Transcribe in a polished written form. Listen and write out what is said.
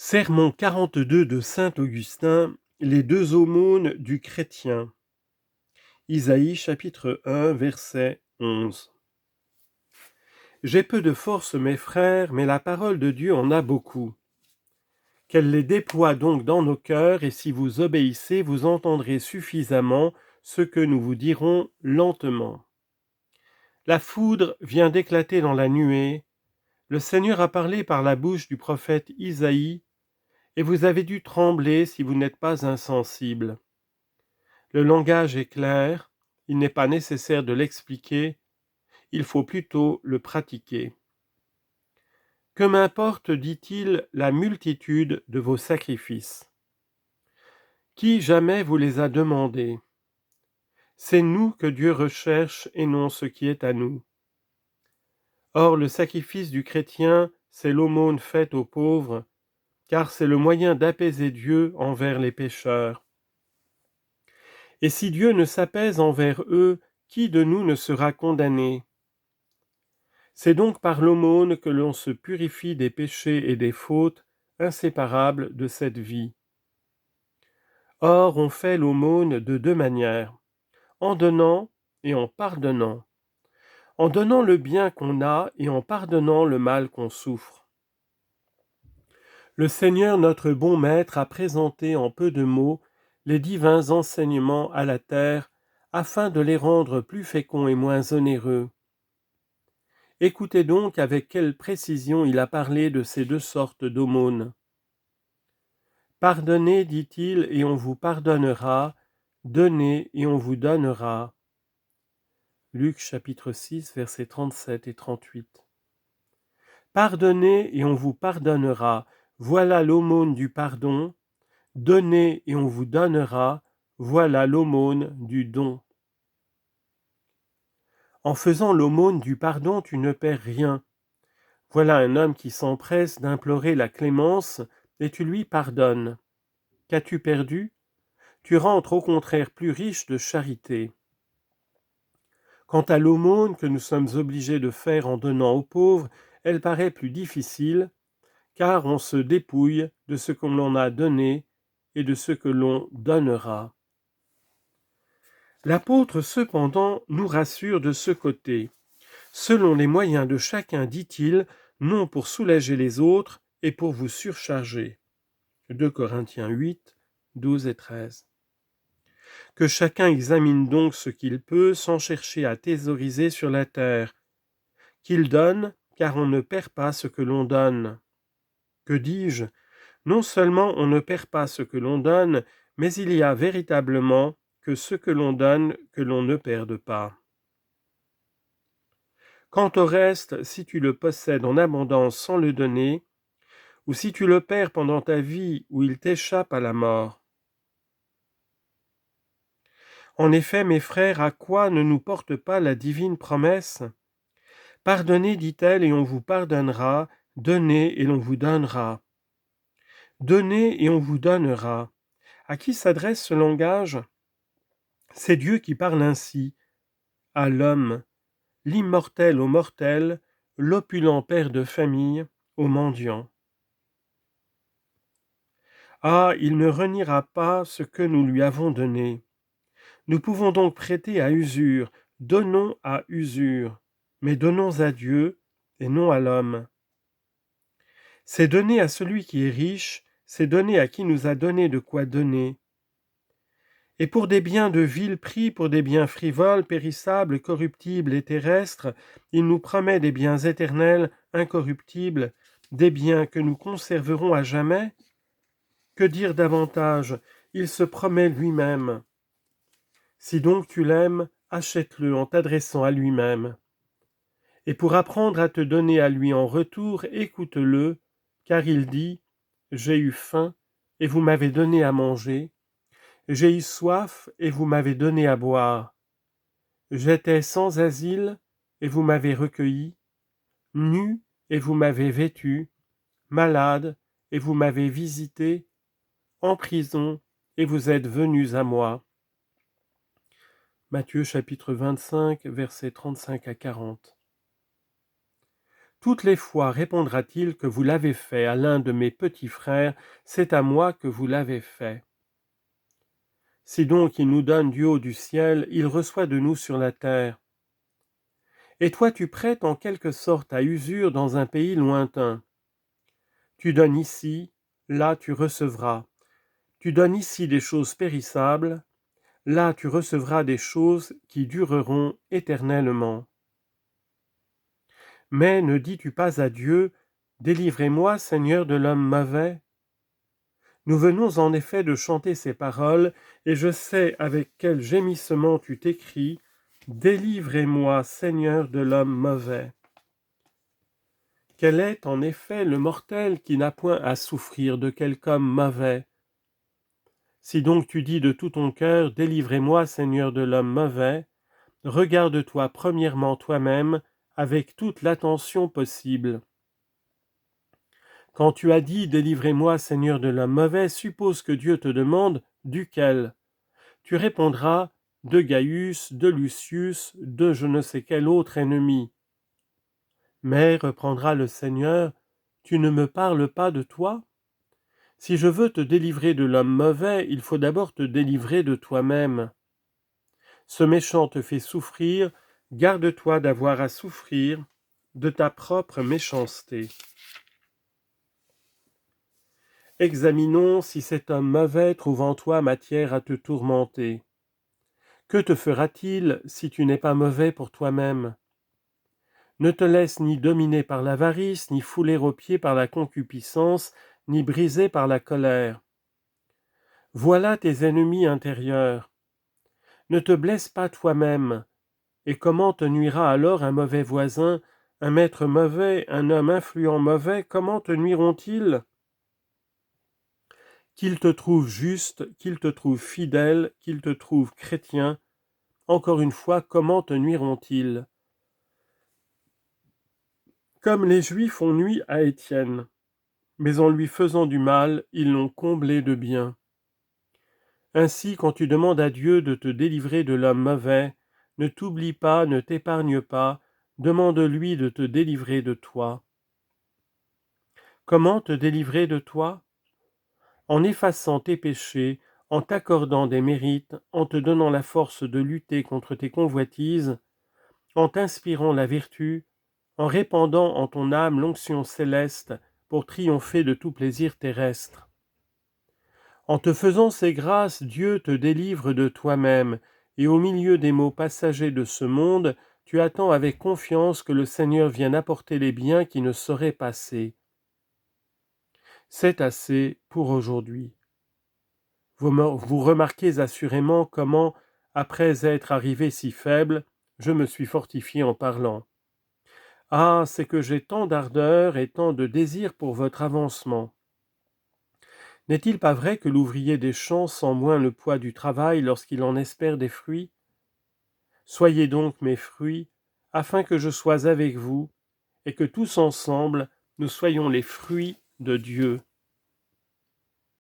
Sermon 42 de saint Augustin, les deux aumônes du chrétien. Isaïe chapitre 1 verset 11. J'ai peu de force, mes frères, mais la parole de Dieu en a beaucoup. Qu'elle les déploie donc dans nos cœurs, et si vous obéissez, vous entendrez suffisamment ce que nous vous dirons lentement. La foudre vient d'éclater dans la nuée. Le Seigneur a parlé par la bouche du prophète Isaïe, et vous avez dû trembler si vous n'êtes pas insensible. Le langage est clair, il n'est pas nécessaire de l'expliquer, il faut plutôt le pratiquer. Que m'importe, dit-il, la multitude de vos sacrifices. Qui jamais vous les a demandés? C'est nous que Dieu recherche et non ce qui est à nous. Or, le sacrifice du chrétien, c'est l'aumône faite aux pauvres, car c'est le moyen d'apaiser Dieu envers les pécheurs. Et si Dieu ne s'apaise envers eux, qui de nous ne sera condamné? C'est donc par l'aumône que l'on se purifie des péchés et des fautes inséparables de cette vie. Or, on fait l'aumône de deux manières, en donnant et en pardonnant, en donnant le bien qu'on a et en pardonnant le mal qu'on souffre. Le Seigneur notre bon Maître a présenté en peu de mots les divins enseignements à la terre afin de les rendre plus féconds et moins onéreux. Écoutez donc avec quelle précision il a parlé de ces deux sortes d'aumônes. Pardonnez, dit-il, et on vous pardonnera, donnez et on vous donnera. Luc chapitre 6, versets 37 et 38. Pardonnez et on vous pardonnera, voilà l'aumône du pardon. Donnez et on vous donnera, voilà l'aumône du don. En faisant l'aumône du pardon, tu ne perds rien. Voilà un homme qui s'empresse d'implorer la clémence, et tu lui pardonnes. Qu'as-tu perdu? Tu rentres au contraire plus riche de charité. Quant à l'aumône que nous sommes obligés de faire en donnant aux pauvres, elle paraît plus difficile, car on se dépouille de ce que l'on a donné et de ce que l'on donnera. L'apôtre, cependant, nous rassure de ce côté. Selon les moyens de chacun, dit-il, non pour soulager les autres et pour vous surcharger. 2 Corinthiens 8, 12 et 13. Que chacun examine donc ce qu'il peut sans chercher à thésauriser sur la terre. Qu'il donne, car on ne perd pas ce que l'on donne. Que dis-je? Non seulement on ne perd pas ce que l'on donne, mais il y a véritablement que ce que l'on donne que l'on ne perde pas. Quant au reste, si tu le possèdes en abondance sans le donner, ou si tu le perds pendant ta vie ou il t'échappe à la mort. En effet, mes frères, à quoi ne nous porte pas la divine promesse? Pardonnez, dit-elle, et on vous pardonnera, donnez et l'on vous donnera. Donnez et on vous donnera. À qui s'adresse ce langage? C'est Dieu qui parle ainsi, à l'homme, l'immortel au mortel, l'opulent père de famille au mendiant. Ah, il ne reniera pas ce que nous lui avons donné. Nous pouvons donc prêter à usure, donnons à usure, mais donnons à Dieu et non à l'homme. C'est donner à celui qui est riche, c'est donner à qui nous a donné de quoi donner. Et pour des biens de vil prix, pour des biens frivoles, périssables, corruptibles et terrestres, il nous promet des biens éternels, incorruptibles, des biens que nous conserverons à jamais. Que dire davantage? Il se promet lui-même. Si donc tu l'aimes, achète-le en t'adressant à lui-même. Et pour apprendre à te donner à lui en retour, écoute-le, car il dit « J'ai eu faim, et vous m'avez donné à manger. J'ai eu soif, et vous m'avez donné à boire. J'étais sans asile, et vous m'avez recueilli. Nu, et vous m'avez vêtu. Malade, et vous m'avez visité. En prison, et vous êtes venus à moi. » Matthieu chapitre 25, versets 35 à 40. Toutes les fois répondra-t-il que vous l'avez fait à l'un de mes petits frères, c'est à moi que vous l'avez fait. Si donc il nous donne du haut du ciel, il reçoit de nous sur la terre. Et toi tu prêtes en quelque sorte à usure dans un pays lointain. Tu donnes ici, là tu recevras. Tu donnes ici des choses périssables, là tu recevras des choses qui dureront éternellement. Mais ne dis-tu pas à Dieu, « Délivrez-moi, Seigneur, de l'homme mauvais » ? Nous venons en effet de chanter ces paroles, et je sais avec quel gémissement tu t'écries, « Délivrez-moi, Seigneur, de l'homme mauvais ». Quel est en effet le mortel qui n'a point à souffrir de quelque homme mauvais ? Si donc tu dis de tout ton cœur, « Délivrez-moi, Seigneur, de l'homme mauvais », regarde-toi premièrement toi-même avec toute l'attention possible. Quand tu as dit « Délivrez-moi, Seigneur, de l'homme mauvais », suppose que Dieu te demande « Duquel ?» Tu répondras « De Gaius, de Lucius, de je ne sais quel autre ennemi. » Mais, reprendra le Seigneur, tu ne me parles pas de toi ? Si je veux te délivrer de l'homme mauvais, il faut d'abord te délivrer de toi-même. Ce méchant te fait souffrir, garde-toi d'avoir à souffrir de ta propre méchanceté. Examinons si cet homme mauvais trouve en toi matière à te tourmenter. Que te fera-t-il si tu n'es pas mauvais pour toi-même ? Ne te laisse ni dominer par l'avarice, ni fouler aux pieds par la concupiscence, ni briser par la colère. Voilà tes ennemis intérieurs. Ne te blesse pas toi-même, et comment te nuira alors un mauvais voisin, un maître mauvais, un homme influent mauvais, comment te nuiront-ils ? Qu'il te trouve juste, qu'il te trouve fidèle, qu'il te trouve chrétien, encore une fois, comment te nuiront-ils ? Comme les Juifs ont nui à Étienne, mais en lui faisant du mal, ils l'ont comblé de bien. Ainsi, quand tu demandes à Dieu de te délivrer de l'homme mauvais, ne t'oublie pas, ne t'épargne pas, demande-lui de te délivrer de toi. Comment te délivrer de toi ? En effaçant tes péchés, en t'accordant des mérites, en te donnant la force de lutter contre tes convoitises, en t'inspirant la vertu, en répandant en ton âme l'onction céleste pour triompher de tout plaisir terrestre. En te faisant ces grâces, Dieu te délivre de toi-même, et au milieu des maux passagers de ce monde, tu attends avec confiance que le Seigneur vienne apporter les biens qui ne sauraient passer. C'est assez pour aujourd'hui. Vous remarquez assurément comment, après être arrivé si faible, je me suis fortifié en parlant. Ah, c'est que j'ai tant d'ardeur et tant de désir pour votre avancement. N'est-il pas vrai que l'ouvrier des champs sent moins le poids du travail lorsqu'il en espère des fruits ? Soyez donc mes fruits, afin que je sois avec vous, et que tous ensemble, nous soyons les fruits de Dieu.